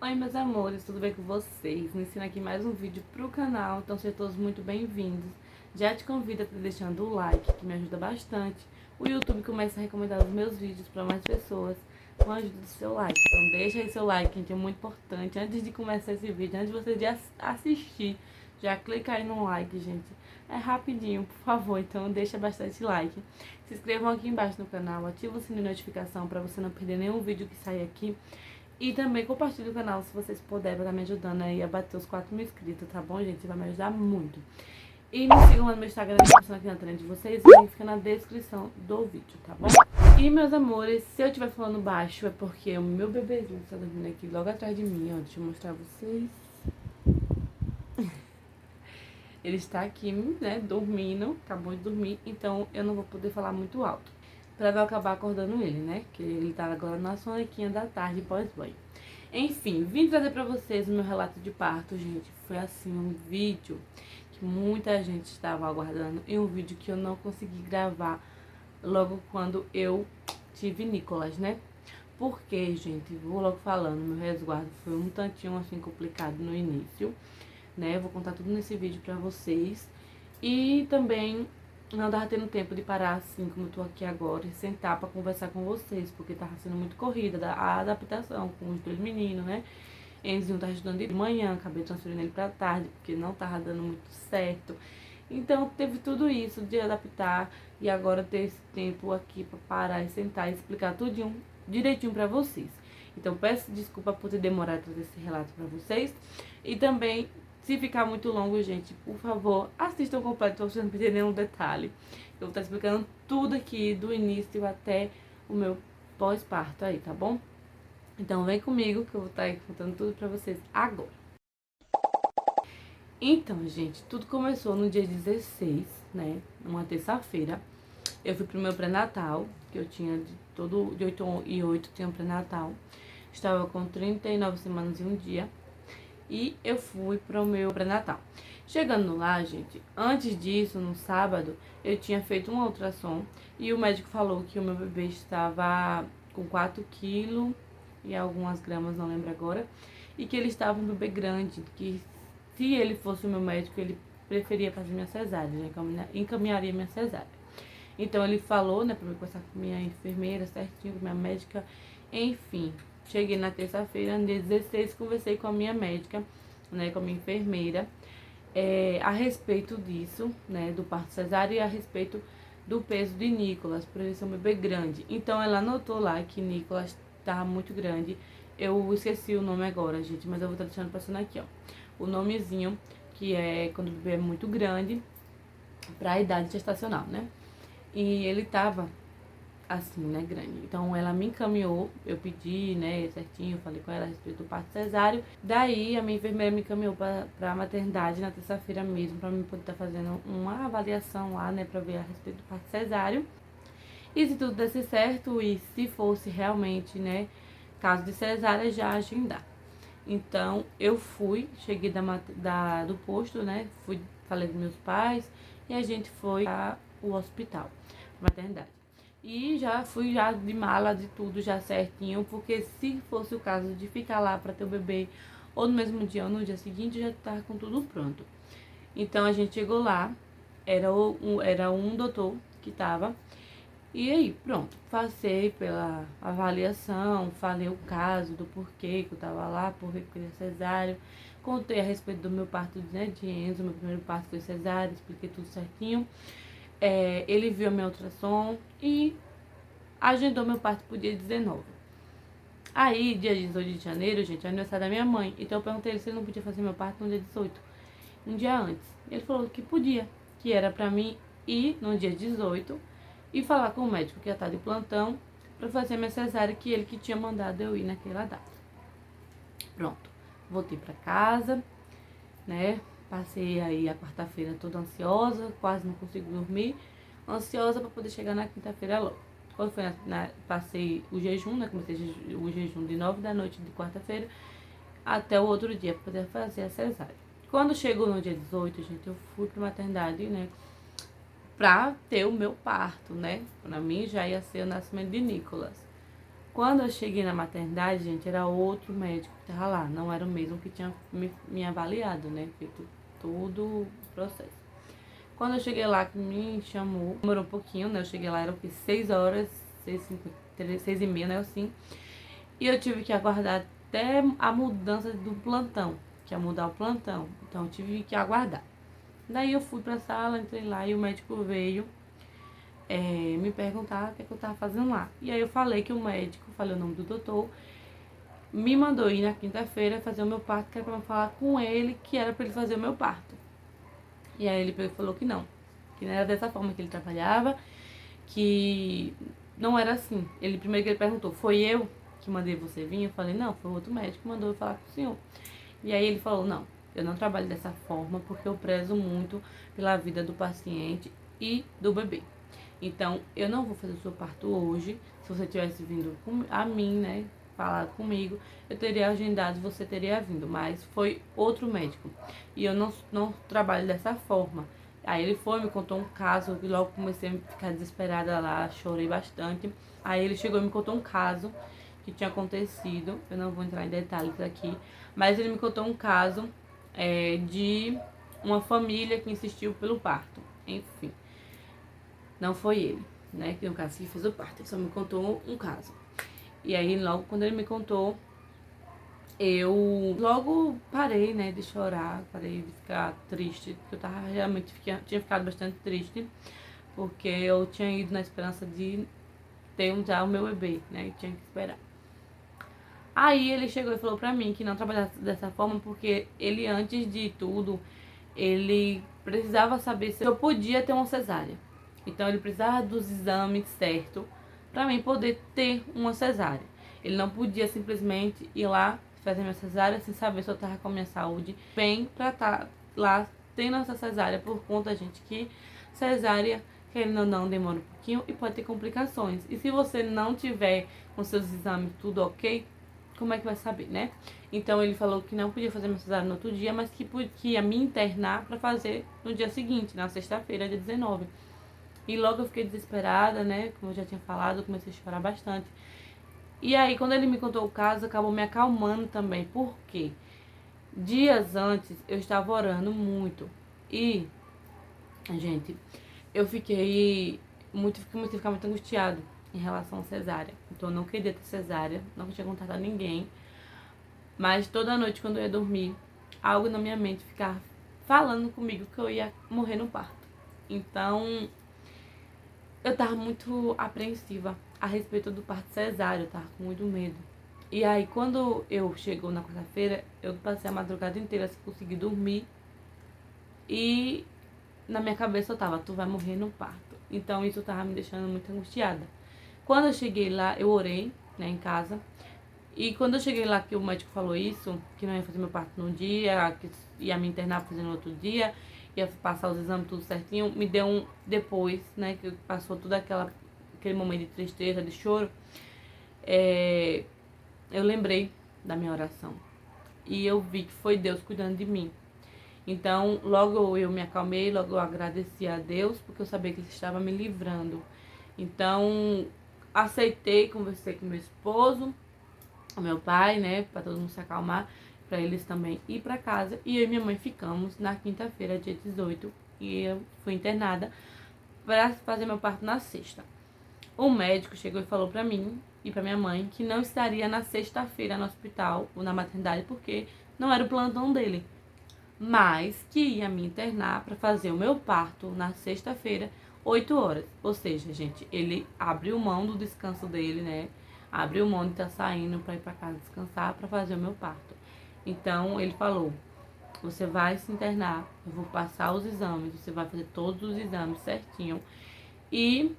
Oi meus amores, tudo bem com vocês? Me ensino aqui mais um vídeo pro canal, então sejam todos muito bem-vindos. Já te convido a estar deixando o like, que me ajuda bastante. O YouTube começa a recomendar os meus vídeos para mais pessoas com a ajuda do seu like. Então deixa aí seu like, gente, é muito importante. Antes de começar esse vídeo, antes de você de assistir, já clica aí no like, gente. É rapidinho, por favor, então deixa bastante like. Se inscrevam aqui embaixo no canal, ativa o sininho de notificação para você não perder nenhum vídeo que sair aqui. E também compartilhe o canal se vocês puderem, vai estar me ajudando aí a bater os 4.000 inscritos, tá bom, gente? Vai me ajudar muito. E me sigam lá no meu Instagram, passando aqui na trend de vocês, o link fica na descrição do vídeo, tá bom? E, meus amores, se eu estiver falando baixo é porque o meu bebezinho está dormindo aqui logo atrás de mim, ó. Deixa eu mostrar a vocês. Ele está aqui, né, dormindo, acabou de dormir, então eu não vou poder falar muito alto. Pra eu acabar acordando ele, né, que ele tá agora na sonequinha da tarde pós-banho. Enfim, vim trazer pra vocês o meu relato de parto, gente. Foi assim, um vídeo que muita gente estava aguardando e um vídeo que eu não consegui gravar logo quando eu tive Nicolas, né? Porque, gente, vou logo falando, meu resguardo foi um tantinho assim complicado no início, né? Eu vou contar tudo nesse vídeo pra vocês. E também não tava tendo tempo de parar assim como eu tô aqui agora e sentar pra conversar com vocês, porque tava sendo muito corrida a adaptação com os dois meninos, né? Enzinho tava estudando de manhã, acabei transferindo ele pra tarde, porque não tava dando muito certo. Então teve tudo isso de adaptar e agora ter esse tempo aqui pra parar e sentar e explicar tudinho direitinho pra vocês. Então peço desculpa por ter demorado a trazer esse relato pra vocês. E também, se ficar muito longo, gente, por favor, assistam completo pra vocês não perderem nenhum detalhe. Eu vou estar explicando tudo aqui, do início até o meu pós-parto aí, tá bom? Então vem comigo que eu vou estar aí contando tudo pra vocês agora. Então, gente, tudo começou no dia 16, né? Uma terça-feira. Eu fui pro meu pré-natal, que eu tinha de 8 e 8 tinha um pré-natal. Estava com 39 semanas e um dia. E eu fui pro meu pré-natal. Chegando lá, gente, antes disso, no sábado, eu tinha feito um ultrassom. E o médico falou que o meu bebê estava com 4 quilos e algumas gramas, não lembro agora. E que ele estava um bebê grande, que se ele fosse o meu médico, ele preferia fazer minha cesárea, né? Encaminharia minha cesárea. Então ele falou, né, pra eu conversar com minha enfermeira certinho, com minha médica, enfim. Cheguei na terça-feira, no dia 16, conversei com a minha médica, né, com a minha enfermeira, a respeito disso, né, do parto cesáreo e a respeito do peso de Nicolas, por ele ser um bebê grande. Então ela notou lá que Nicolas estava muito grande. Eu esqueci o nome agora, gente, mas eu vou estar deixando passando aqui, ó. O nomezinho, que é quando o bebê é muito grande, pra idade gestacional, né? E ele tava assim, né, grande. Então ela me encaminhou, eu pedi, né, certinho, falei com ela a respeito do parto cesáreo. Daí a minha enfermeira me encaminhou pra maternidade na terça-feira mesmo, pra mim poder estar fazendo uma avaliação lá, né, pra ver a respeito do parto cesáreo. E se tudo desse certo e se fosse realmente, né, caso de cesárea, já agendar. Então eu fui, cheguei do posto, né, falei com meus pais e a gente foi para o hospital, maternidade. E já fui já de mala, de tudo já certinho, porque se fosse o caso de ficar lá para ter o bebê ou no mesmo dia ou no dia seguinte, já estava com tudo pronto. Então a gente chegou lá, era um doutor que estava, e aí pronto, passei pela avaliação, falei o caso do porquê que eu estava lá, porquê que eu queria cesáreo, contei a respeito do meu parto, né, de Enzo, meu primeiro parto foi cesáreo, expliquei tudo certinho. Ele viu a minha ultrassom e agendou meu parto pro dia 19. Aí, dia 18 de janeiro, gente, é aniversário da minha mãe. Então eu perguntei se ele não podia fazer meu parto no dia 18, um dia antes. Ele falou que podia, que era pra mim ir no dia 18 e falar com o médico que ia estar de plantão pra fazer minha cesárea, que ele que tinha mandado eu ir naquela data. Pronto, voltei pra casa, né? Passei aí a quarta-feira toda ansiosa, quase não consigo dormir, ansiosa para poder chegar na quinta-feira logo. Quando foi passei o jejum, né? Comecei o jejum de 9 da noite de quarta-feira até o outro dia para poder fazer a cesárea. Quando chegou no dia 18, gente, eu fui pra maternidade, né? Pra ter o meu parto, né? Pra mim já ia ser o nascimento de Nicolas. Quando eu cheguei na maternidade, gente, era outro médico que tava lá. Não era o mesmo que tinha me avaliado, né? Feito todo o processo. Quando eu cheguei lá, que me chamou, demorou um pouquinho, né? Eu cheguei lá, era o que? 6 horas, 6h30, né? Assim. E eu tive que aguardar até a mudança do plantão, que ia mudar o plantão. Então eu tive que aguardar. Daí eu fui pra sala, entrei lá e o médico veio me perguntar o que é que eu tava fazendo lá. E aí eu falei que o médico, falei o nome do doutor, me mandou ir na quinta-feira fazer o meu parto, que era pra eu falar com ele, que era pra ele fazer o meu parto. E aí ele falou que não era dessa forma que ele trabalhava, que não era assim. Ele primeiro que ele perguntou, foi eu que mandei você vir? Eu falei, não, foi outro médico que mandou eu falar com o senhor. E aí ele falou, não, eu não trabalho dessa forma porque eu prezo muito pela vida do paciente e do bebê. Então, eu não vou fazer o seu parto hoje. Se você tivesse vindo a mim, né, falar comigo, eu teria agendado, você teria vindo. Mas foi outro médico. E eu não trabalho dessa forma. Aí ele foi, me contou um caso, e logo comecei a ficar desesperada lá, chorei bastante. Aí ele chegou e me contou um caso que tinha acontecido. Eu não vou entrar em detalhes aqui. Mas ele me contou um caso de uma família que insistiu pelo parto. Enfim. Não foi ele, né? Que no caso que fez o parto. Ele só me contou um caso. E aí, logo quando ele me contou, eu logo parei, né, de chorar, parei de ficar triste, porque eu tava realmente tinha ficado bastante triste, porque eu tinha ido na esperança de ter já o meu bebê, né? E tinha que esperar. Aí ele chegou e falou pra mim que não trabalhasse dessa forma, porque ele, antes de tudo, ele precisava saber se eu podia ter uma cesárea. Então ele precisava dos exames certos para mim poder ter uma cesárea. Ele não podia simplesmente ir lá fazer minha cesárea sem saber se eu estava com a minha saúde bem para estar lá tendo essa cesárea, por conta, gente, que cesárea, querendo ou não, demora um pouquinho e pode ter complicações. E se você não tiver com seus exames tudo ok, como é que vai saber, né? Então ele falou que não podia fazer minha cesárea no outro dia, mas que ia me internar para fazer no dia seguinte, na sexta-feira, dia 19. E logo eu fiquei desesperada, né? Como eu já tinha falado, eu comecei a chorar bastante. E aí, quando ele me contou o caso, acabou me acalmando também. Por quê? Dias antes, eu estava orando muito. E, gente, eu comecei a ficar muito angustiado em relação à cesárea. Então, eu não queria ter cesárea, não tinha contado a ninguém. Mas toda noite, quando eu ia dormir, algo na minha mente ficava falando comigo que eu ia morrer no parto. Então, eu tava muito apreensiva a respeito do parto cesáreo, eu tava com muito medo. E aí, quando eu chegou na quarta-feira, eu passei a madrugada inteira sem conseguir dormir. E na minha cabeça eu tava, tu vai morrer no parto. Então isso tava me deixando muito angustiada. Quando eu cheguei lá, eu orei, né, em casa. E quando eu cheguei lá que o médico falou isso, que não ia fazer meu parto no dia, que ia me internar fazendo no outro dia, ia passar os exames tudo certinho, me deu um depois, né, que passou todo aquele momento de tristeza, de choro, eu lembrei da minha oração. E eu vi que foi Deus cuidando de mim. Então, logo eu me acalmei, logo eu agradeci a Deus, porque eu sabia que Ele estava me livrando. Então, aceitei, conversei com meu esposo, o meu pai, né, para todo mundo se acalmar, para eles também ir para casa. E eu e minha mãe ficamos na quinta-feira, dia 18, e eu fui internada para fazer meu parto na sexta. O médico chegou e falou para mim e para minha mãe que não estaria na sexta-feira no hospital ou na maternidade, porque não era o plantão dele, mas que ia me internar para fazer o meu parto na sexta-feira, 8 horas. Ou seja, gente, ele abriu mão do descanso dele, né? Abriu mão de estar saindo para ir para casa descansar para fazer o meu parto. Então, ele falou, você vai se internar, eu vou passar os exames, você vai fazer todos os exames certinho. E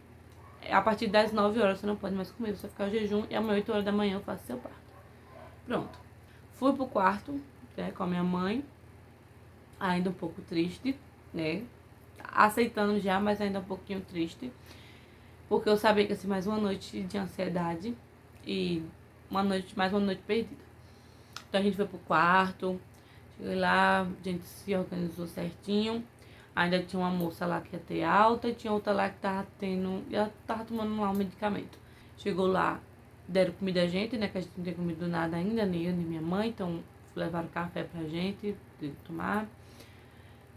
a partir das 9 horas você não pode mais comer, você vai ficar em jejum e amanhã 8 horas da manhã eu faço seu parto. Pronto. Fui pro quarto, né, com a minha mãe, ainda um pouco triste, né? Aceitando já, mas ainda um pouquinho triste. Porque eu sabia que ia ser mais uma noite de ansiedade e mais uma noite perdida. Então a gente foi pro quarto, cheguei lá, a gente se organizou certinho. Ainda tinha uma moça lá que ia ter alta e tinha outra lá que tava tomando lá um medicamento. Chegou lá, deram comida a gente, né? Que a gente não tinha comido nada ainda, nem eu nem minha mãe. Então levaram café pra gente tomar.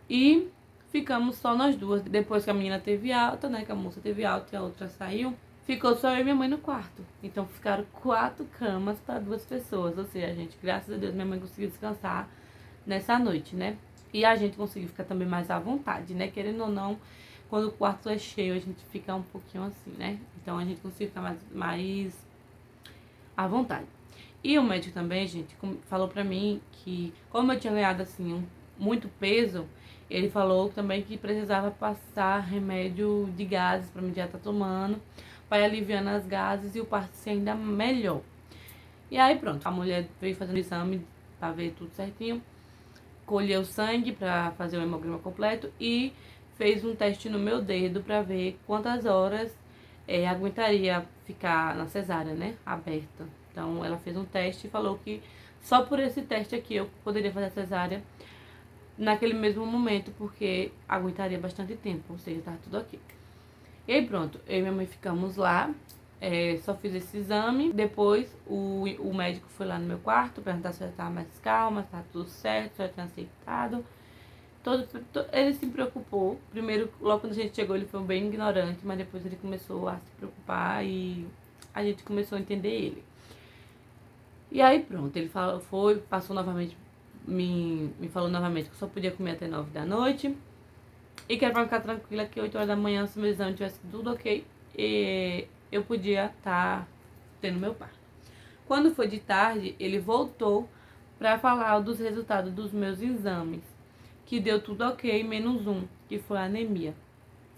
E ficamos só nós duas. Depois que a menina teve alta, né? Que a moça teve alta e a outra saiu. Ficou só eu e minha mãe no quarto. Então ficaram 4 camas para 2 pessoas. Ou seja, a gente, graças a Deus, minha mãe conseguiu descansar nessa noite, né? E a gente conseguiu ficar também mais à vontade, né? Querendo ou não, quando o quarto é cheio, a gente fica um pouquinho assim, né? Então a gente conseguiu ficar mais à vontade. E o médico também, gente, falou pra mim que, como eu tinha ganhado, assim, muito peso, ele falou também que precisava passar remédio de gases pra mim já estar tomando, para aliviando as gases e o parto ser ainda melhor. E aí pronto, a mulher veio fazendo exame pra ver tudo certinho, colheu sangue pra fazer o hemograma completo e fez um teste no meu dedo pra ver quantas horas aguentaria ficar na cesárea, né, aberta. Então ela fez um teste e falou que só por esse teste aqui eu poderia fazer a cesárea naquele mesmo momento, porque aguentaria bastante tempo, ou seja, tá tudo ok. E aí pronto, eu e minha mãe ficamos lá, só fiz esse exame. Depois o médico foi lá no meu quarto perguntar se eu estava mais calma, se estava tudo certo, se eu tinha aceitado. Ele se preocupou. Primeiro, logo quando a gente chegou, ele foi bem ignorante, mas depois ele começou a se preocupar e a gente começou a entender ele. E aí pronto, ele passou novamente, me falou novamente que eu só podia comer até 9 da noite. E que era pra ficar tranquila que 8 horas da manhã, se meu exame tivesse tudo ok, e eu podia estar tendo meu parto. Quando foi de tarde, ele voltou pra falar dos resultados dos meus exames, que deu tudo ok, menos um, que foi a anemia.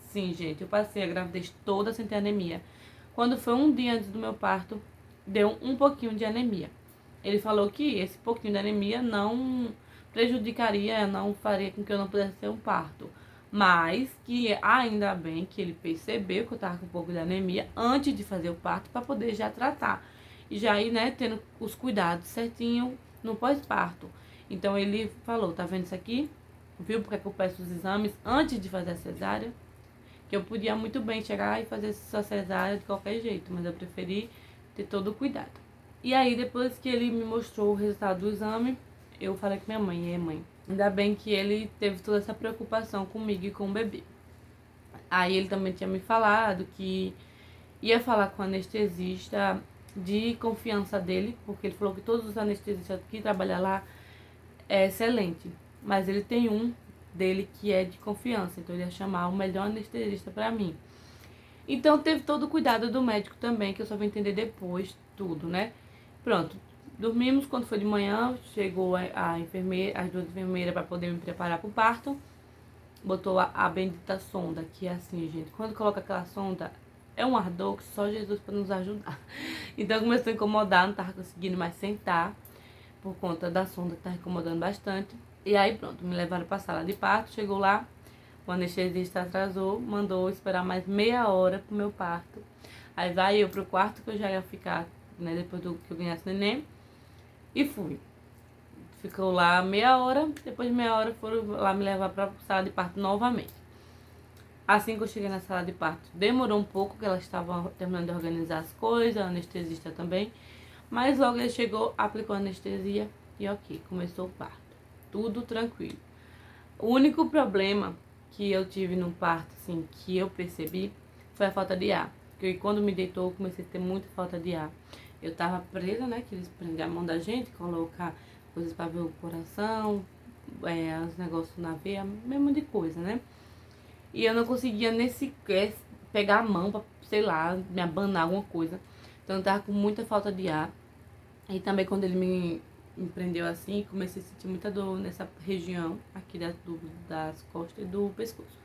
Sim, gente, eu passei a gravidez toda sem ter anemia. Quando foi um dia antes do meu parto, deu um pouquinho de anemia. Ele falou que esse pouquinho de anemia não prejudicaria, não faria com que eu não pudesse ter um parto. Mas que ainda bem que ele percebeu que eu tava com um pouco de anemia antes de fazer o parto para poder já tratar. E já ir, né, tendo os cuidados certinho no pós-parto. Então ele falou, tá vendo isso aqui? Viu porque é que eu peço os exames antes de fazer a cesárea? Que eu podia muito bem chegar e fazer essa cesárea de qualquer jeito, mas eu preferi ter todo o cuidado. E aí, depois que ele me mostrou o resultado do exame, eu falei com minha mãe, mãe, ainda bem que ele teve toda essa preocupação comigo e com o bebê. Aí ele também tinha me falado que ia falar com o anestesista de confiança dele, porque ele falou que todos os anestesistas que trabalham lá é excelente, mas ele tem um dele que é de confiança, então ele ia chamar o melhor anestesista pra mim. Então teve todo o cuidado do médico também, que eu só vou entender depois tudo, né? Pronto, dormimos. Quando foi de manhã, chegou a enfermeira, as 2 enfermeiras para poder me preparar para o parto. Botou a bendita sonda, que é assim, gente, quando coloca aquela sonda, é um ardor que só Jesus para nos ajudar. Então começou a incomodar, não tava conseguindo mais sentar, por conta da sonda que tava incomodando bastante. E aí pronto, me levaram para a sala de parto, chegou lá, o anestesista atrasou, mandou esperar mais meia hora pro meu parto. Aí vai eu pro quarto que eu já ia ficar, né, depois do que eu ganhasse neném. E fui. Ficou lá meia hora, depois de meia hora foram lá me levar pra sala de parto novamente. Assim que eu cheguei na sala de parto, demorou um pouco, que elas estavam terminando de organizar as coisas, a anestesista também. Mas logo ele chegou, aplicou a anestesia e ok, começou o parto. Tudo tranquilo. O único problema que eu tive no parto, assim, que eu percebi, foi a falta de ar. Porque quando me deitou, eu comecei a ter muita falta de ar. Eu tava presa, né, que eles prendem a mão da gente, colocar coisas pra ver o coração, os negócios na veia, mesmo de coisa, né? E eu não conseguia nem sequer pegar a mão pra, sei lá, me abanar alguma coisa. Então eu tava com muita falta de ar. E também quando ele me prendeu assim, comecei a sentir muita dor nessa região aqui das costas e do pescoço.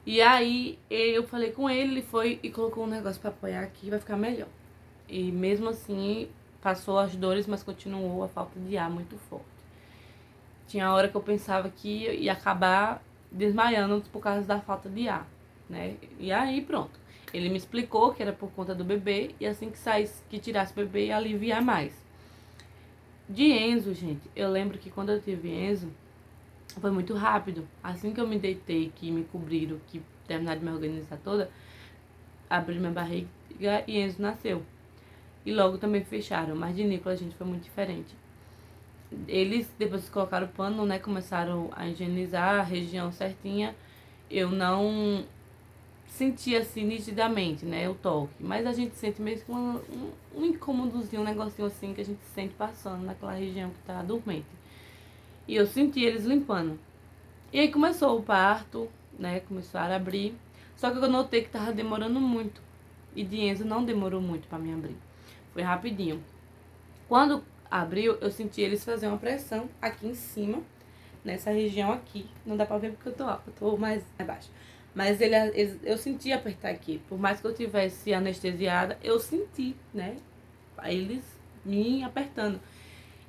E aí eu falei com ele, ele foi e colocou um negócio pra apoiar aqui, vai ficar melhor. E mesmo assim, passou as dores, mas continuou a falta de ar muito forte. Tinha hora que eu pensava que ia acabar desmaiando por causa da falta de ar, né? E aí pronto. Ele me explicou que era por conta do bebê e assim que saísse, que tirasse o bebê ia aliviar mais. De Enzo, gente, eu lembro que quando eu tive Enzo, foi muito rápido. Assim que eu me deitei, que me cobriram, que terminaram de me organizar toda, abri minha barriga e Enzo nasceu. e logo também fecharam. Mas de Nicolas, gente, foi muito diferente. Eles, depois que colocaram o pano, né, começaram a higienizar a região certinha. Eu não senti assim nitidamente, né, o toque. Mas a gente sente mesmo um incômodozinho, um negocinho assim que a gente sente passando naquela região que tá dormente. E eu senti eles limpando. E aí começou o parto, né, começaram a abrir. Só que eu notei que tava demorando muito. E de Enzo não demorou muito pra me abrir. Foi rapidinho. Quando abriu, eu senti eles fazer uma pressão aqui em cima, nessa região aqui. Não dá pra ver porque eu tô alta, eu tô mais abaixo. Mas eu senti apertar aqui. Por mais que eu tivesse anestesiada, eu senti, né? Eles me apertando.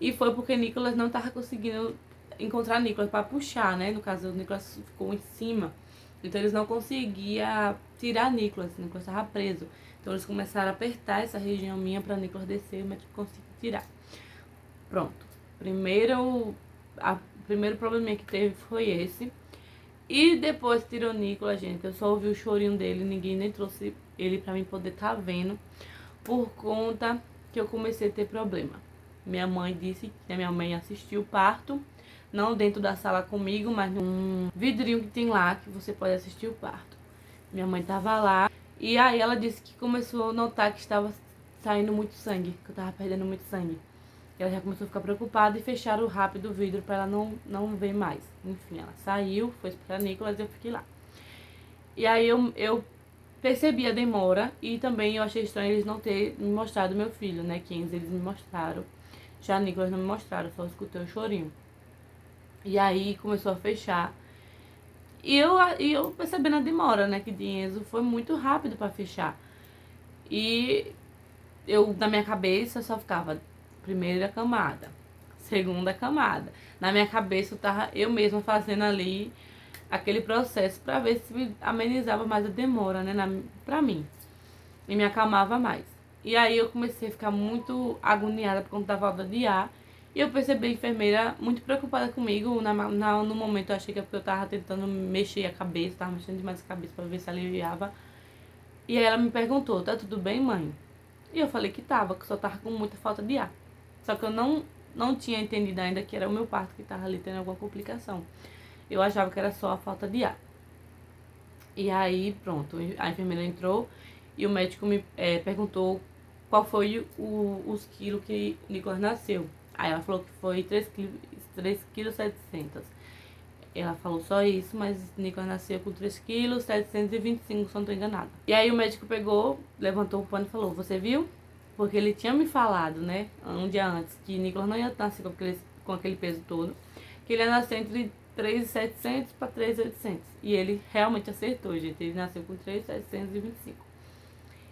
E foi porque Nicolas não tava conseguindo encontrar Nicolas pra puxar, né? No caso, o Nicolas ficou em cima. Então eles não conseguiam tirar Nicolas tava preso. Então eles começaram a apertar essa região minha pra Nicolas descer, mas conseguir tirar. Pronto. Primeiro probleminha que teve foi esse. E depois tirou Nicolas, gente. Eu só ouvi o chorinho dele, ninguém nem trouxe ele pra mim poder tá vendo. Por conta que eu comecei a ter problema. Minha mãe disse que a minha mãe assistiu o parto. Não dentro da sala comigo, mas num vidrinho que tem lá que você pode assistir o parto. Minha mãe tava lá e aí ela disse que começou a notar que estava saindo muito sangue, que eu tava perdendo muito sangue. Ela já começou a ficar preocupada e fecharam rápido o vidro pra ela não ver mais. Enfim, ela saiu, foi esperar Nicolas e eu fiquei lá. E aí eu percebi a demora e também eu achei estranho eles não terem me mostrado meu filho, né? 15 eles me mostraram. Já Nicolas não me mostraram, só escutei o chorinho. E aí começou a fechar. E eu percebendo a demora, né? Que de Enzo foi muito rápido pra fechar. E eu, na minha cabeça, só ficava primeira camada, segunda camada. Na minha cabeça eu tava eu mesma fazendo ali aquele processo pra ver se me amenizava mais a demora, né? Pra mim. E me acalmava mais. E aí eu comecei a ficar muito agoniada por conta da falta de ar. E eu percebi a enfermeira muito preocupada comigo. No momento eu achei que é porque eu tava tentando mexer a cabeça, tava mexendo demais a cabeça pra ver se aliviava. E aí ela me perguntou, tá tudo bem, mãe? E eu falei que tava, que só tava com muita falta de ar. Só que eu não tinha entendido ainda que era o meu parto que tava ali tendo alguma complicação. Eu achava que era só a falta de ar. E aí, pronto, a enfermeira entrou e o médico me perguntou qual foi os quilos que Nicolas nasceu. Aí ela falou que foi 3,7 kg. Ela falou só isso, mas Nicolas nasceu com 3,725 kg, se eu não tô enganada. E aí o médico pegou, levantou o pano e falou, você viu? Porque ele tinha me falado, né, um dia antes, que Nicolas não ia nascer com aquele peso todo, que ele ia nascer entre 3.700 para 3.800. E ele realmente acertou, gente. Ele nasceu com 3.725.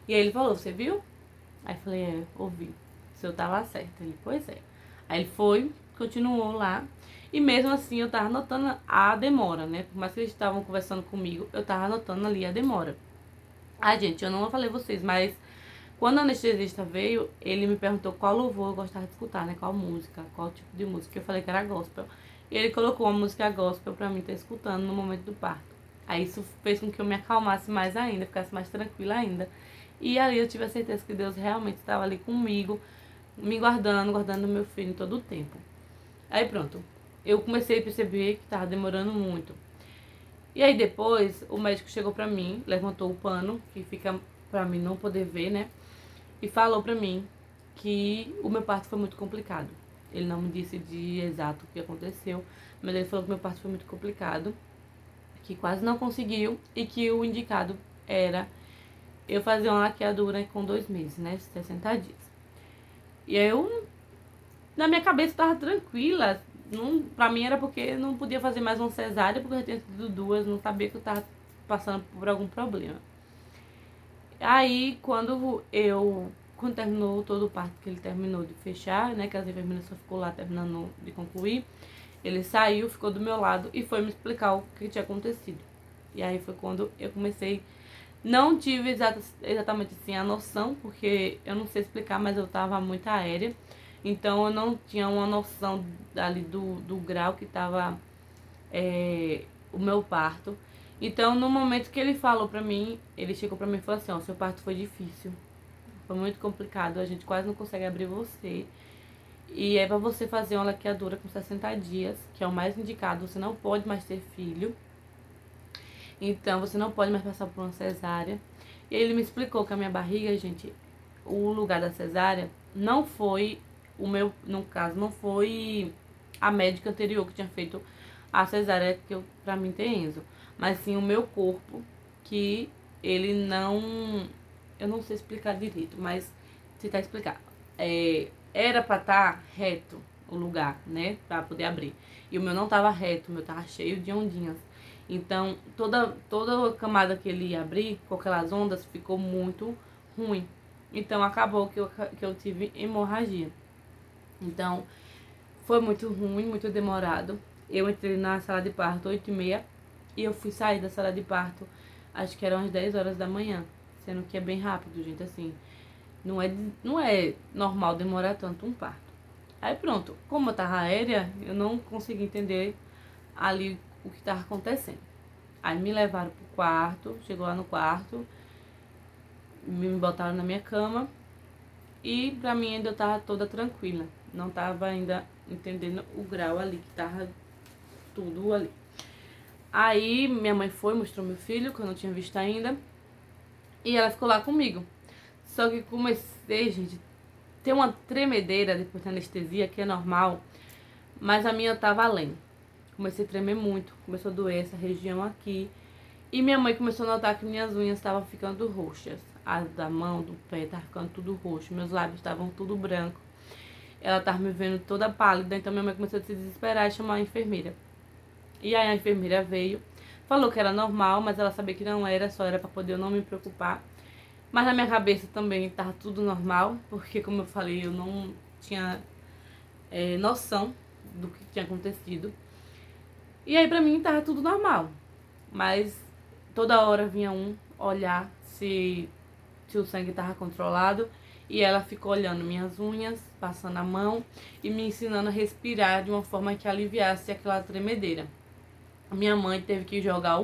E aí ele falou, você viu? Aí eu falei, ouvi. O senhor tava certo. Ele, pois é. Aí ele foi, continuou lá. E mesmo assim eu tava notando a demora, né? Por mais que eles estavam conversando comigo, eu tava notando ali a demora. Ah, gente, eu não falei vocês, mas quando o anestesista veio, ele me perguntou qual louvor eu gostava de escutar, né? Qual música, qual tipo de música. Eu falei que era gospel. E ele colocou uma música gospel pra mim estar escutando no momento do parto. Aí isso fez com que eu me acalmasse mais ainda, ficasse mais tranquila ainda. E aí eu tive a certeza que Deus realmente estava ali comigo, me guardando meu filho em todo o tempo. Aí pronto, eu comecei a perceber que tava demorando muito. E aí depois o médico chegou pra mim, levantou o pano, que fica pra mim não poder ver, né? E falou pra mim que o meu parto foi muito complicado. Ele não me disse de exato o que aconteceu, mas ele falou que meu parto foi muito complicado, que quase não conseguiu e que o indicado era eu fazer uma laqueadura com 2 meses, né? 60 dias. E eu, na minha cabeça, tava tranquila. Não, pra mim era porque não podia fazer mais uma cesárea, porque eu já tinha tido 2, não sabia que eu tava passando por algum problema. Aí, quando terminou todo o parto, que ele terminou de fechar, né, que as enfermeiras só ficou lá terminando de concluir, ele saiu, ficou do meu lado e foi me explicar o que tinha acontecido. E aí foi quando eu comecei, não tive exatamente assim a noção, porque eu não sei explicar, mas eu tava muito aérea, então eu não tinha uma noção ali do grau que tava o meu parto. Então, no momento que ele falou pra mim, ele chegou pra mim e falou assim, ó, seu parto foi difícil. Foi muito complicado, a gente quase não consegue abrir você. E é pra você fazer uma laqueadura com 60 dias, que é o mais indicado. Você não pode mais ter filho. Então, você não pode mais passar por uma cesárea. E ele me explicou que a minha barriga, gente, o lugar da cesárea não foi o meu, no caso, não foi a médica anterior que tinha feito a cesárea que eu, pra mim ter Enzo. Mas sim o meu corpo, que ele não... Eu não sei explicar direito, mas tentar explicar. Era pra estar reto o lugar, né? Pra poder abrir. E o meu não tava reto, o meu tava cheio de ondinhas. Então, toda a camada que ele ia abrir, com aquelas ondas, ficou muito ruim. Então, acabou que eu tive hemorragia. Então, foi muito ruim, muito demorado. Eu entrei na sala de parto 8h30 e eu fui sair da sala de parto, acho que eram as 10 horas da manhã. Sendo que é bem rápido, gente, assim. Não é normal demorar tanto um parto. Aí pronto, como eu tava aérea, eu não consegui entender ali o que tava acontecendo. Aí me levaram pro quarto, chegou lá no quarto, me botaram na minha cama e pra mim ainda eu tava toda tranquila. Não tava ainda entendendo o grau ali, que tava tudo ali. Aí minha mãe foi, mostrou meu filho, que eu não tinha visto ainda, e ela ficou lá comigo. Só que comecei, gente, ter uma tremedeira depois da anestesia, que é normal, mas a minha tava além. Comecei a tremer muito, começou a doer essa região aqui. E minha mãe começou a notar que minhas unhas estavam ficando roxas. As da mão, do pé, estavam ficando tudo roxo. Meus lábios estavam tudo branco. Ela tava me vendo toda pálida, então minha mãe começou a se desesperar e chamar a enfermeira. E aí a enfermeira veio, falou que era normal, mas ela sabia que não era, só era pra poder eu não me preocupar. Mas na minha cabeça também tava tudo normal, porque como eu falei, eu não tinha noção do que tinha acontecido. E aí pra mim tava tudo normal. Mas toda hora vinha um olhar se o sangue tava controlado. E ela ficou olhando minhas unhas, passando a mão e me ensinando a respirar de uma forma que aliviasse aquela tremedeira. Minha mãe teve que jogar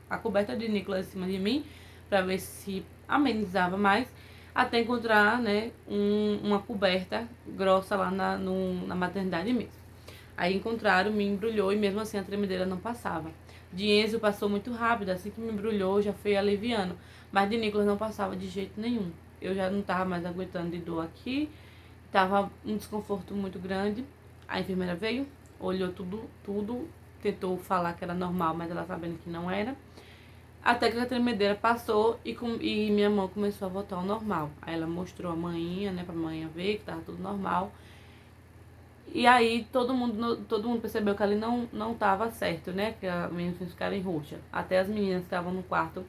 a coberta de Nicolas em cima de mim pra ver se amenizava mais, até encontrar, né, uma coberta grossa lá na maternidade mesmo. Aí encontraram, me embrulhou e mesmo assim a tremedeira não passava. De Enzo passou muito rápido, assim que me embrulhou já foi aliviando. Mas de Nicolas não passava de jeito nenhum. Eu já não tava mais aguentando de dor aqui, tava um desconforto muito grande. A enfermeira veio, olhou tudo, tentou falar que era normal, mas ela sabendo que não era. Até que a tremedeira passou e minha mão começou a voltar ao normal. Aí ela mostrou a manhinha, né, pra manhã ver que tava tudo normal. E aí todo mundo percebeu que ali não tava certo, né? Que as meninas ficaram roxa. Até as meninas que estavam no quarto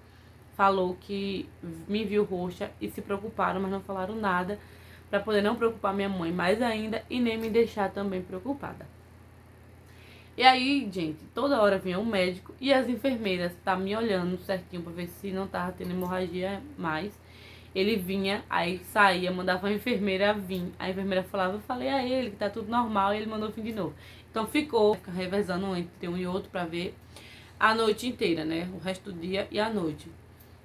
falou que me viu roxa e se preocuparam, mas não falaram nada pra poder não preocupar minha mãe mais ainda e nem me deixar também preocupada. E aí, gente, toda hora vinha um médico e as enfermeiras estavam me olhando certinho pra ver se não tava tendo hemorragia mais. Ele vinha, aí saía, mandava a enfermeira vir. A enfermeira falava, eu falei a ele que tá tudo normal, e ele mandou vir de novo. Então ficou revezando entre um e outro pra ver a noite inteira, né? O resto do dia e a noite.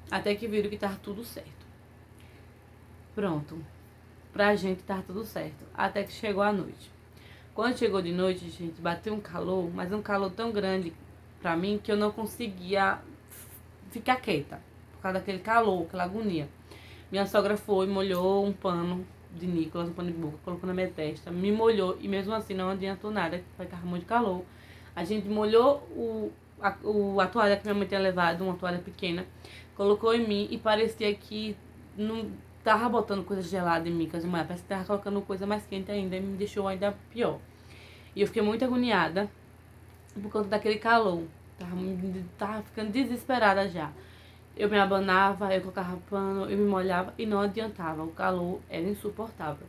Até que viram que tava tudo certo. Pronto. Pra gente tava tudo certo. Até que chegou a noite. Quando chegou de noite, gente, bateu um calor, mas um calor tão grande pra mim que eu não conseguia ficar quieta. Por causa daquele calor, aquela agonia. Minha sogra foi, molhou um pano de Nicolas, um pano de boca, colocou na minha testa, me molhou e mesmo assim não adiantou nada, porque tava muito calor. A gente molhou a toalha que minha mãe tinha levado, uma toalha pequena, colocou em mim e parecia que não tava botando coisa gelada em mim, que as mães parece que tava colocando coisa mais quente ainda e me deixou ainda pior. E eu fiquei muito agoniada por conta daquele calor. Tava ficando desesperada já. Eu me abanava, eu colocava pano, eu me molhava e não adiantava. O calor era insuportável.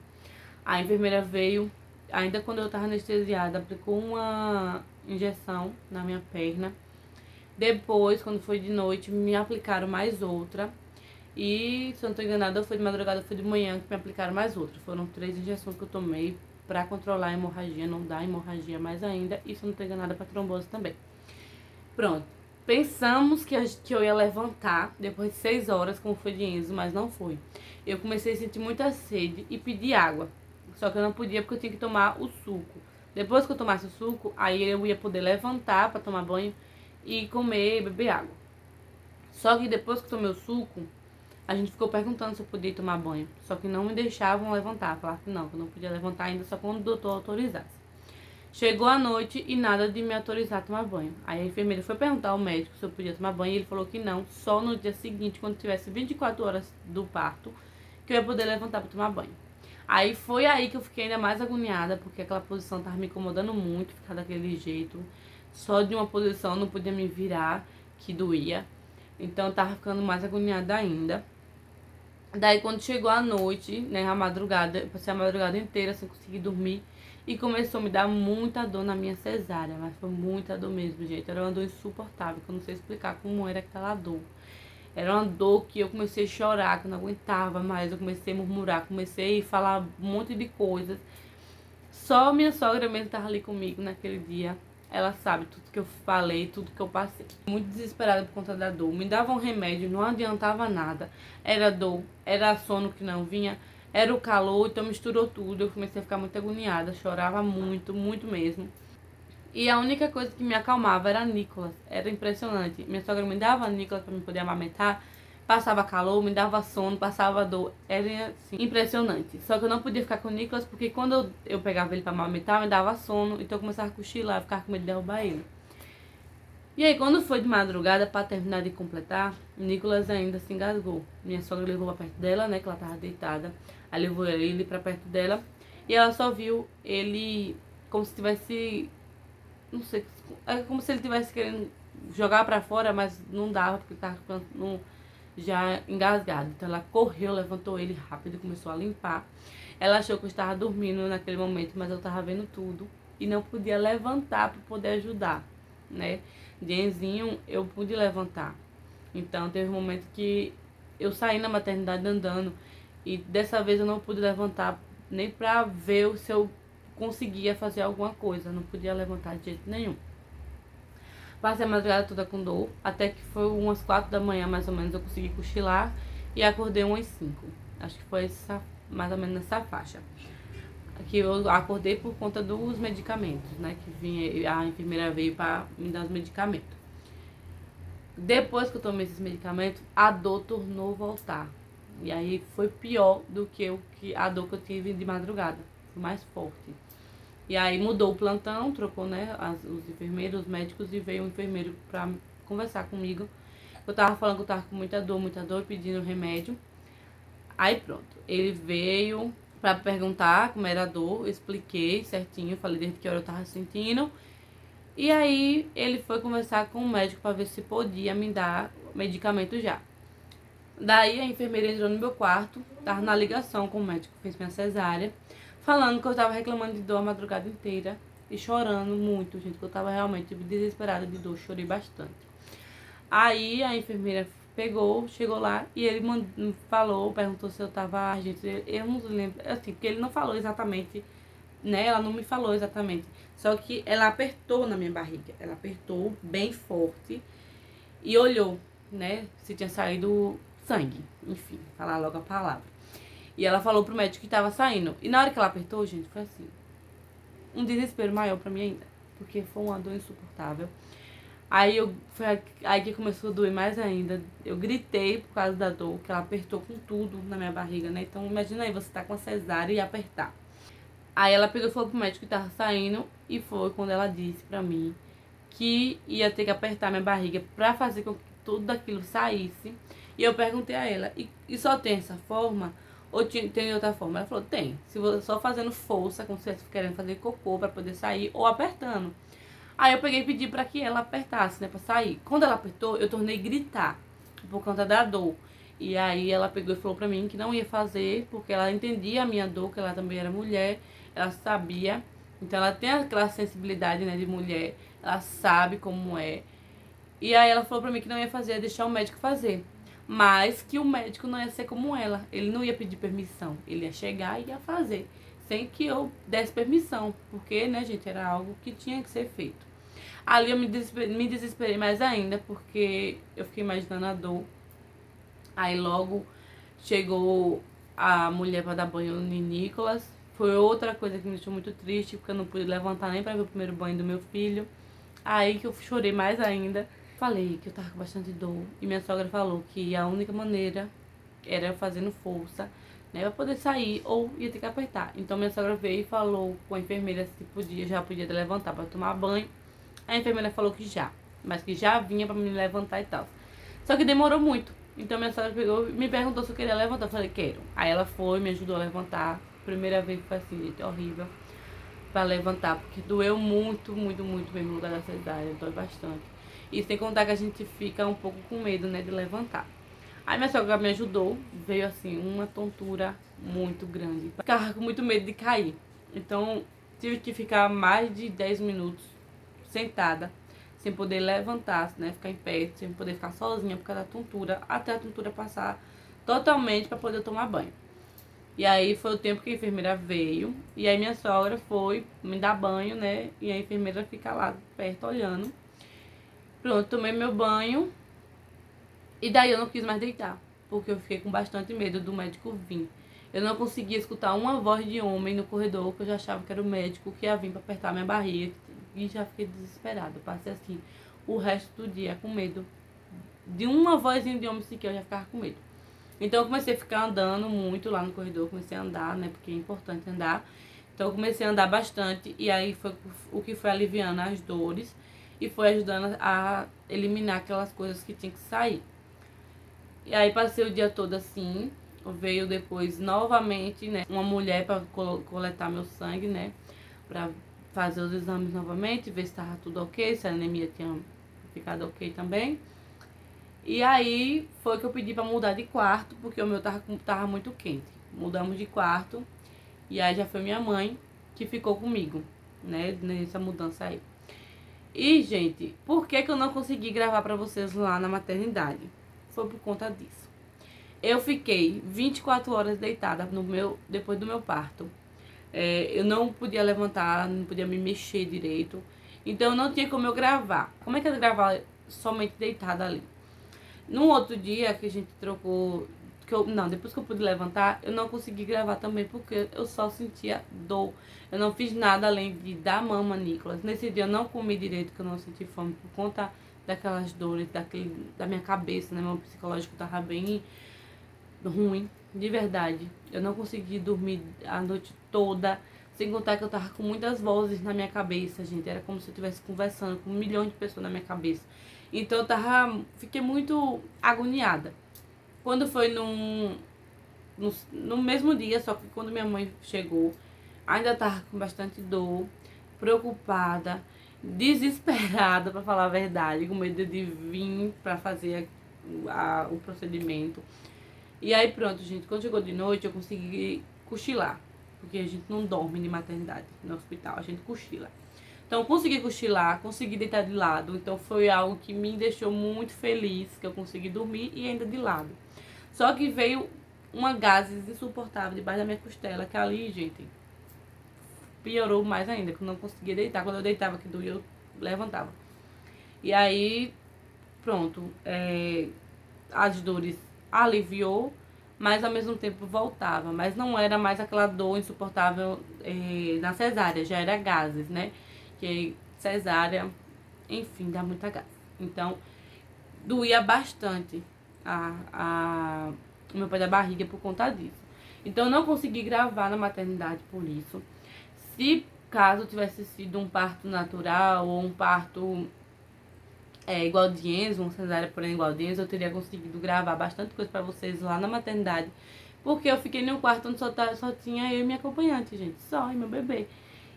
A enfermeira veio, ainda quando eu tava anestesiada, aplicou uma injeção na minha perna. Depois, quando foi de noite, me aplicaram mais outra. E, se eu não tô enganada, foi de madrugada, foi de manhã que me aplicaram mais outra. Foram 3 injeções que eu tomei pra controlar a hemorragia, não dar hemorragia mais ainda. E, se eu não tô enganada, pra trombose também. Pronto. Pensamos que eu ia levantar depois de 6 horas, como foi de Enzo, mas não foi. Eu comecei a sentir muita sede e pedi água. Só que eu não podia porque eu tinha que tomar o suco. Depois que eu tomasse o suco, aí eu ia poder levantar para tomar banho e comer e beber água. Só que depois que eu tomei o suco, a gente ficou perguntando se eu podia tomar banho. Só que não me deixavam levantar. Falaram que eu não podia levantar ainda só quando o doutor autorizasse. Chegou a noite e nada de me autorizar a tomar banho. Aí a enfermeira foi perguntar ao médico se eu podia tomar banho e ele falou que não, só no dia seguinte, quando tivesse 24 horas do parto, que eu ia poder levantar para tomar banho. Aí foi aí que eu fiquei ainda mais agoniada, porque aquela posição tava me incomodando muito, ficar daquele jeito. Só de uma posição eu não podia me virar, que doía. Então eu tava ficando mais agoniada ainda. Daí quando chegou a noite, né, a madrugada, eu passei a madrugada inteira sem conseguir dormir. E começou a me dar muita dor na minha cesárea, mas foi muita dor mesmo, gente. Era uma dor insuportável, que eu não sei explicar como era aquela dor. Era uma dor que eu comecei a chorar, que eu não aguentava mais. Eu comecei a murmurar, comecei a falar um monte de coisas. Só minha sogra mesmo estava ali comigo naquele dia. Ela sabe tudo que eu falei, tudo que eu passei. Muito desesperada por conta da dor. Me dava um remédio, não adiantava nada. Era dor, era sono que não vinha, era o calor, então misturou tudo. Eu comecei a ficar muito agoniada, chorava muito, muito mesmo. E a única coisa que me acalmava era a Nicolas. Era impressionante. Minha sogra me dava a Nicolas para me poder amamentar. Passava calor, me dava sono, passava dor. Era assim, impressionante. Só que eu não podia ficar com o Nicolas porque quando eu pegava ele para amamentar, me dava sono. Então eu começava a cochilar, ficava com medo de derrubar ele. E aí quando foi de madrugada para terminar de completar, o Nicolas ainda se engasgou. Minha sogra levou para perto dela, né, que ela tava deitada. Aí levou ele para perto dela. E ela só viu ele como se tivesse, não sei, é como se ele tivesse querendo jogar pra fora, mas não dava porque tava já engasgado. Então ela correu, levantou ele rápido e começou a limpar. Ela achou que eu estava dormindo naquele momento, mas eu estava vendo tudo e não podia levantar para poder ajudar, né? Genzinho, eu pude levantar. Então teve um momento que eu saí na maternidade andando e dessa vez eu não pude levantar nem pra ver se eu conseguia fazer alguma coisa. Não podia levantar de jeito nenhum. Passei a madrugada toda com dor, até que foi umas 4 da manhã mais ou menos eu consegui cochilar e acordei umas 5. Acho que foi essa, mais ou menos nessa faixa. Que eu acordei por conta dos medicamentos, né? Que vinha, a enfermeira veio para me dar os medicamentos. Depois que eu tomei esses medicamentos, a dor tornou a voltar. E aí foi pior do que a dor que eu tive de madrugada. Foi mais forte. E aí mudou o plantão, trocou, né, os enfermeiros, os médicos, e veio um enfermeiro pra conversar comigo. Eu tava falando que eu tava com muita dor, pedindo remédio. Aí pronto, ele veio pra perguntar como era a dor, eu expliquei certinho, falei desde que hora eu tava sentindo. E aí ele foi conversar com o médico pra ver se podia me dar medicamento já. Daí a enfermeira entrou no meu quarto, tava na ligação com o médico que fez minha cesárea, falando que eu tava reclamando de dor a madrugada inteira e chorando muito, gente, que eu tava realmente desesperada de dor, chorei bastante. Aí a enfermeira pegou, chegou lá e ele falou, perguntou se eu tava, gente, eu não lembro, assim, porque ele não falou exatamente, né, ela não me falou exatamente, só que ela apertou na minha barriga, ela apertou bem forte e olhou, né, se tinha saído sangue, enfim, falar logo a palavra. E ela falou pro médico que tava saindo. E na hora que ela apertou, gente, foi assim, um desespero maior pra mim ainda, porque foi uma dor insuportável. Foi aí que começou a doer mais ainda. Eu gritei por causa da dor, que ela apertou com tudo na minha barriga, né? Então imagina aí, você tá com a cesárea e apertar. Aí ela pegou e falou pro médico que tava saindo, e foi quando ela disse pra mim que ia ter que apertar minha barriga pra fazer com que tudo daquilo saísse. E eu perguntei a ela, e só tem essa forma? Ou tem outra forma? Ela falou, tem. Se você só fazendo força, como se estivesse querendo fazer cocô pra poder sair, ou apertando. Aí eu peguei e pedi pra que ela apertasse, né, pra sair. Quando ela apertou, eu tornei gritar, por conta da dor. E aí ela pegou e falou pra mim que não ia fazer, porque ela entendia a minha dor, que ela também era mulher, ela sabia. Então ela tem aquela sensibilidade, né, de mulher, ela sabe como é. E aí ela falou pra mim que não ia fazer, ia deixar o médico fazer. Mas que o médico não ia ser como ela. Ele não ia pedir permissão. Ele ia chegar e ia fazer. Sem que eu desse permissão. Porque, né, gente, era algo que tinha que ser feito. Ali eu me desesperei mais ainda, porque eu fiquei imaginando a dor. Aí logo chegou a mulher para dar banho em Nicolas. Foi outra coisa que me deixou muito triste, porque eu não pude levantar nem para ver o primeiro banho do meu filho. Aí que eu chorei mais ainda. Falei que eu tava com bastante dor. E minha sogra falou que a única maneira era eu fazendo força, né, pra poder sair, ou ia ter que apertar. Então minha sogra veio e falou com a enfermeira se podia, já podia levantar pra tomar banho. A enfermeira falou que já, mas que já vinha pra me levantar e tal. Só que demorou muito. Então minha sogra pegou e me perguntou se eu queria levantar. Eu falei, quero. Aí ela foi, me ajudou a levantar. Primeira vez que foi assim, gente, horrível pra levantar, porque doeu muito, muito, muito mesmo no lugar da cesárea, dói bastante. E sem contar que a gente fica um pouco com medo, né, de levantar. Aí minha sogra me ajudou, veio assim, uma tontura muito grande. Ficava com muito medo de cair. Então tive que ficar mais de 10 minutos sentada, sem poder levantar, né, ficar em pé, sem poder ficar sozinha por causa da tontura, até a tontura passar totalmente para poder tomar banho. E aí foi o tempo que a enfermeira veio. E aí minha sogra foi me dar banho, né? E a enfermeira fica lá perto olhando. Pronto, tomei meu banho. E daí eu não quis mais deitar, porque eu fiquei com bastante medo do médico vir. Eu não conseguia escutar uma voz de homem no corredor, que eu já achava que era o médico que ia vir pra apertar minha barriga. E já fiquei desesperada. Eu passei assim o resto do dia com medo. De uma vozinha de homem sequer eu já ficava com medo. Então eu comecei a ficar andando muito lá no corredor, comecei a andar, né, porque é importante andar. Então eu comecei a andar bastante e aí foi o que foi aliviando as dores e foi ajudando a eliminar aquelas coisas que tinham que sair. E aí passei o dia todo assim, veio depois novamente, né, uma mulher para coletar meu sangue, né, para fazer os exames novamente, ver se estava tudo ok, se a anemia tinha ficado ok também. E aí foi que eu pedi pra mudar de quarto, porque o meu tava muito quente. Mudamos de quarto e aí já foi minha mãe que ficou comigo, né, nessa mudança aí. E, gente, por que que eu não consegui gravar pra vocês lá na maternidade? Foi por conta disso. Eu fiquei 24 horas deitada depois do meu parto. Eu não podia levantar, não podia me mexer direito. Então não tinha como eu gravar. Como é que eu ia gravar somente deitada ali? No outro dia que a gente trocou, depois que eu pude levantar, eu não consegui gravar também porque eu só sentia dor. Eu não fiz nada além de dar mama a Nicolas. Nesse dia eu não comi direito, que eu não senti fome por conta daquelas dores, da minha cabeça, né? Meu psicológico tava bem ruim, de verdade. Eu não consegui dormir a noite toda, sem contar que eu tava com muitas vozes na minha cabeça, gente. Era como se eu estivesse conversando com 1 milhão de pessoas na minha cabeça. Então fiquei muito agoniada. Quando foi no mesmo dia, só que quando minha mãe chegou, ainda tava com bastante dor, preocupada, desesperada, pra falar a verdade, com medo de vir pra fazer o procedimento. E aí pronto, gente, quando chegou de noite eu consegui cochilar, porque a gente não dorme de maternidade no hospital, a gente cochila. Então eu consegui cochilar, consegui deitar de lado, então foi algo que me deixou muito feliz, que eu consegui dormir e ainda de lado. Só que veio uma gases insuportável debaixo da minha costela, que ali, gente, piorou mais ainda, que eu não conseguia deitar. Quando eu deitava que doía, eu levantava. E aí, pronto, as dores aliviou, mas ao mesmo tempo voltava. Mas não era mais aquela dor insuportável na cesárea, já era gases, né? Que cesárea, enfim, dá muita gases. Então, doía bastante o meu pé da barriga por conta disso. Então, eu não consegui gravar na maternidade por isso. Se caso tivesse sido um parto natural ou um parto igual de Enzo, uma cesárea porém igual de Enzo, eu teria conseguido gravar bastante coisa pra vocês lá na maternidade. Porque eu fiquei num quarto onde só tinha eu e minha acompanhante, gente. Só, e meu bebê.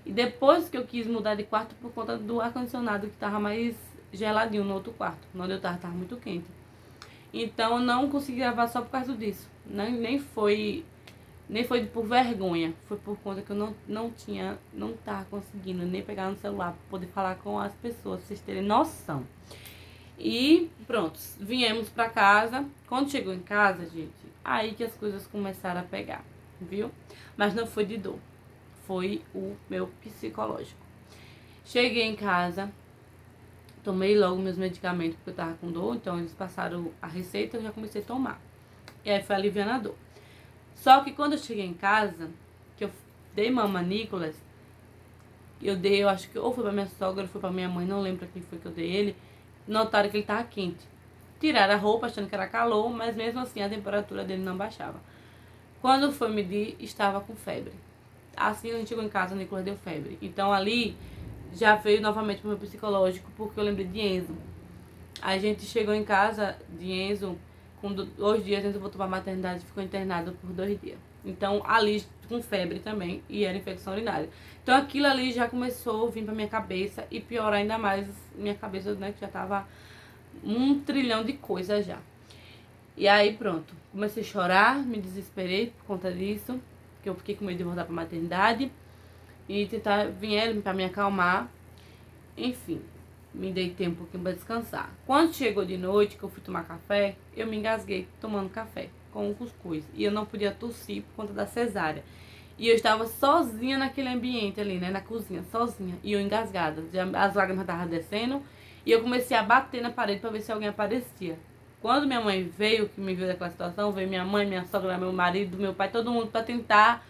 E depois que eu quis mudar de quarto por conta do ar-condicionado que tava mais geladinho no outro quarto. Onde eu tava muito quente. Então eu não consegui gravar só por causa disso. Nem foi por vergonha. Foi por conta que eu não tava conseguindo nem pegar no celular pra poder falar com as pessoas, pra vocês terem noção. E pronto, viemos pra casa. Quando chegou em casa, gente, aí que as coisas começaram a pegar, viu? Mas não foi de dor, foi o meu psicológico. Cheguei em casa, Tomei logo meus medicamentos porque eu tava com dor, então eles passaram a receita e eu já comecei a tomar. E aí foi aliviando a dor. Só que quando eu cheguei em casa, que eu dei mama a Nicolas, eu acho que ou foi pra minha sogra ou foi pra minha mãe, não lembro pra quem foi que eu dei ele, notaram que ele tava quente. Tiraram a roupa achando que era calor, mas mesmo assim a temperatura dele não baixava. Quando foi medir, estava com febre. Assim que a gente chegou em casa, o Nicolas deu febre. Então ali já veio novamente pro meu psicológico, porque eu lembrei de Enzo. A gente chegou em casa de Enzo, com 2 dias, Enzo voltou pra maternidade e ficou internado por 2 dias. Então ali com febre também, e era infecção urinária. Então aquilo ali já começou a vir pra minha cabeça e piorar ainda mais minha cabeça, né, que já tava 1 trilhão de coisas já. E aí pronto, comecei a chorar, me desesperei por conta disso, que eu fiquei com medo de voltar pra maternidade e tentar vir ele pra me acalmar. Enfim, me dei tempo um pouquinho pra descansar. Quando chegou de noite, que eu fui tomar café, eu me engasguei tomando café com o cuscuz. E eu não podia tossir por conta da cesárea. E eu estava sozinha naquele ambiente ali, né, na cozinha, sozinha. E eu engasgada, as lágrimas estavam descendo. E eu comecei a bater na parede pra ver se alguém aparecia. Quando minha mãe veio, que me viu daquela situação, veio minha mãe, minha sogra, meu marido, meu pai, todo mundo pra tentar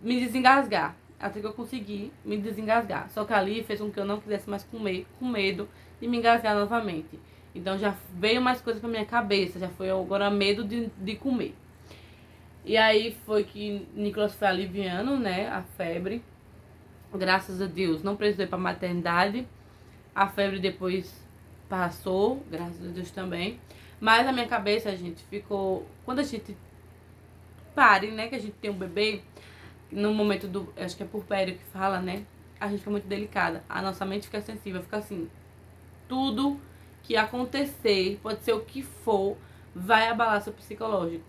me desengasgar. Até que eu consegui me desengasgar. Só que ali fez com que eu não quisesse mais comer, com medo de me engasgar novamente. Então já veio mais coisas pra minha cabeça, já foi agora medo de comer. E aí foi que Nicolas foi aliviando, né, a febre. Graças a Deus, não precisei ir pra maternidade. A febre depois passou, graças a Deus também. Mas a minha cabeça, gente, ficou... Quando a gente pare, né, que a gente tem um bebê, no momento do... Acho que é puerpério que fala, né? A gente fica muito delicada. A nossa mente fica sensível, fica assim... Tudo que acontecer, pode ser o que for, vai abalar seu psicológico.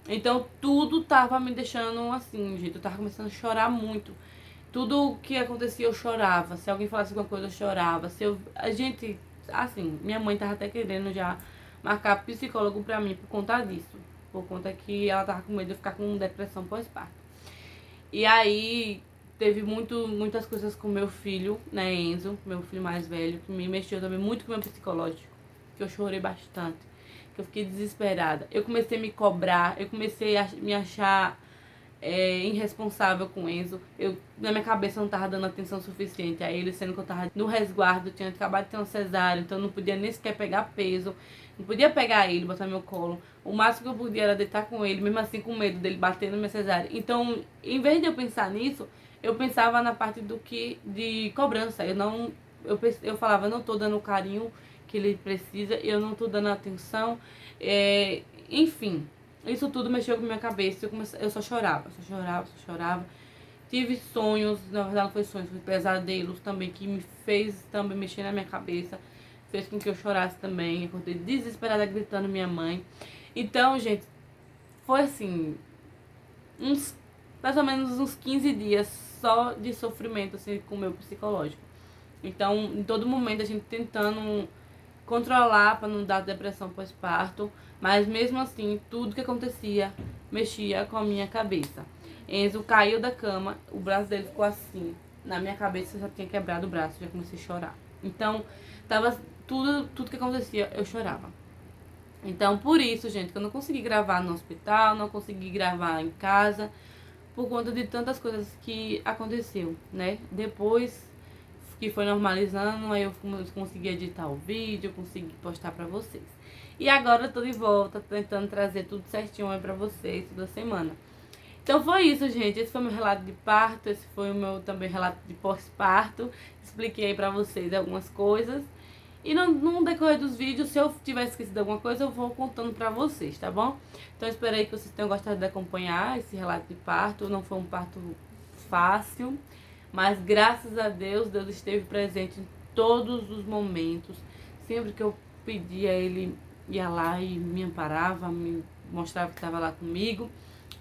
Então, tudo tava me deixando assim, gente. Eu tava começando a chorar muito. Tudo que acontecia, eu chorava. Se alguém falasse alguma coisa, eu chorava. Se eu... A gente... Assim, minha mãe tava até querendo já marcar psicólogo pra mim por conta disso. Por conta que ela tava com medo de eu ficar com depressão pós-parto. E aí, teve muitas coisas com meu filho, né, Enzo, meu filho mais velho, que me mexeu também muito com o meu psicológico. Que eu chorei bastante. Que eu fiquei desesperada. Eu comecei a me cobrar, eu comecei a me achar irresponsável com o Enzo. Na minha cabeça, eu não tava dando atenção suficiente a ele, sendo que eu tava no resguardo, tinha acabado de ter uma cesárea, então eu não podia nem sequer pegar peso, não podia pegar ele, botar no meu colo. O máximo que eu podia era deitar com ele, mesmo assim com medo dele bater na minha cesárea. Então, em vez de eu pensar nisso, eu pensava na parte de cobrança. Eu falava, eu não tô dando o carinho que ele precisa, eu não tô dando atenção, enfim. Isso tudo mexeu com minha cabeça. Eu só chorava, só chorava, só chorava. Tive sonhos, na verdade não foi sonhos, foi pesadelos também, que me fez também mexer na minha cabeça. Fez com que eu chorasse também. Acordei desesperada gritando minha mãe. Então, gente, foi assim, mais ou menos uns 15 dias só de sofrimento, assim, com o meu psicológico. Então, em todo momento a gente tentando controlar para não dar depressão pós-parto, mas mesmo assim, tudo que acontecia mexia com a minha cabeça. Enzo caiu da cama, o braço dele ficou assim. Na minha cabeça já tinha quebrado o braço, já comecei a chorar. Então, tava tudo que acontecia, eu chorava. Então, por isso, gente, que eu não consegui gravar no hospital, não consegui gravar em casa, por conta de tantas coisas que aconteceu, né? Depois que foi normalizando, aí eu consegui editar o vídeo, consegui postar pra vocês. E agora eu tô de volta, tentando trazer tudo certinho aí pra vocês, toda semana. Então foi isso, gente. Esse foi o meu relato de parto, esse foi o meu também relato de pós-parto. Expliquei aí pra vocês algumas coisas. E no decorrer dos vídeos, se eu tiver esquecido alguma coisa, eu vou contando pra vocês, tá bom? Então espero aí que vocês tenham gostado de acompanhar esse relato de parto. Não foi um parto fácil, mas graças a Deus, Deus esteve presente em todos os momentos. Sempre que eu pedia, ele ia lá e me amparava, me mostrava que estava lá comigo.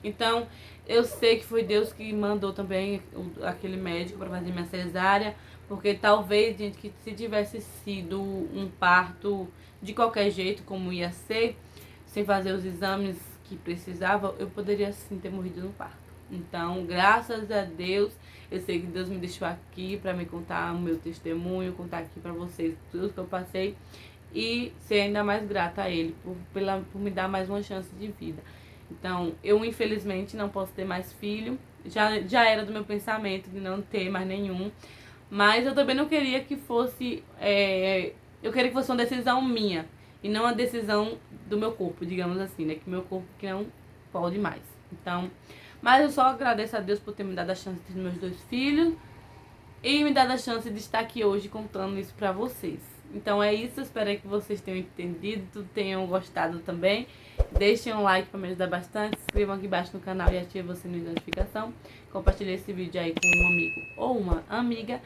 Então, eu sei que foi Deus que mandou também aquele médico para fazer minha cesárea, porque talvez, gente, que se tivesse sido um parto de qualquer jeito, como ia ser, sem fazer os exames que precisava, eu poderia sim ter morrido no parto. Então, graças a Deus, eu sei que Deus me deixou aqui para me contar o meu testemunho, contar aqui para vocês tudo que eu passei e ser ainda mais grata a Ele por me dar mais uma chance de vida. Então, eu infelizmente não posso ter mais filho, já era do meu pensamento de não ter mais nenhum, mas eu também não queria que fosse, eu queria que fosse uma decisão minha e não uma decisão do meu corpo, digamos assim, né, que meu corpo que não pode mais. Então, mas eu só agradeço a Deus por ter me dado a chance de ter meus 2 filhos e me dado a chance de estar aqui hoje contando isso pra vocês. Então é isso, espero que vocês tenham entendido, tenham gostado também. Deixem um like para me ajudar bastante, se inscrevam aqui embaixo no canal e ativem o sininho de notificação. Compartilhe esse vídeo aí com um amigo ou uma amiga.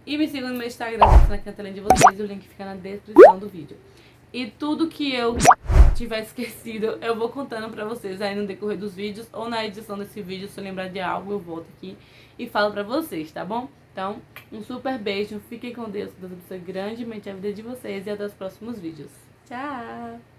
E me sigam no meu Instagram, na cantelinha de vocês, o link fica na descrição do vídeo. E tudo que eu tiver esquecido, eu vou contando pra vocês aí no decorrer dos vídeos ou na edição desse vídeo. Se eu lembrar de algo, eu volto aqui e falo pra vocês, tá bom? Então, um super beijo, fiquem com Deus, que Deus abençoe grandemente a vida de vocês e até os próximos vídeos. Tchau!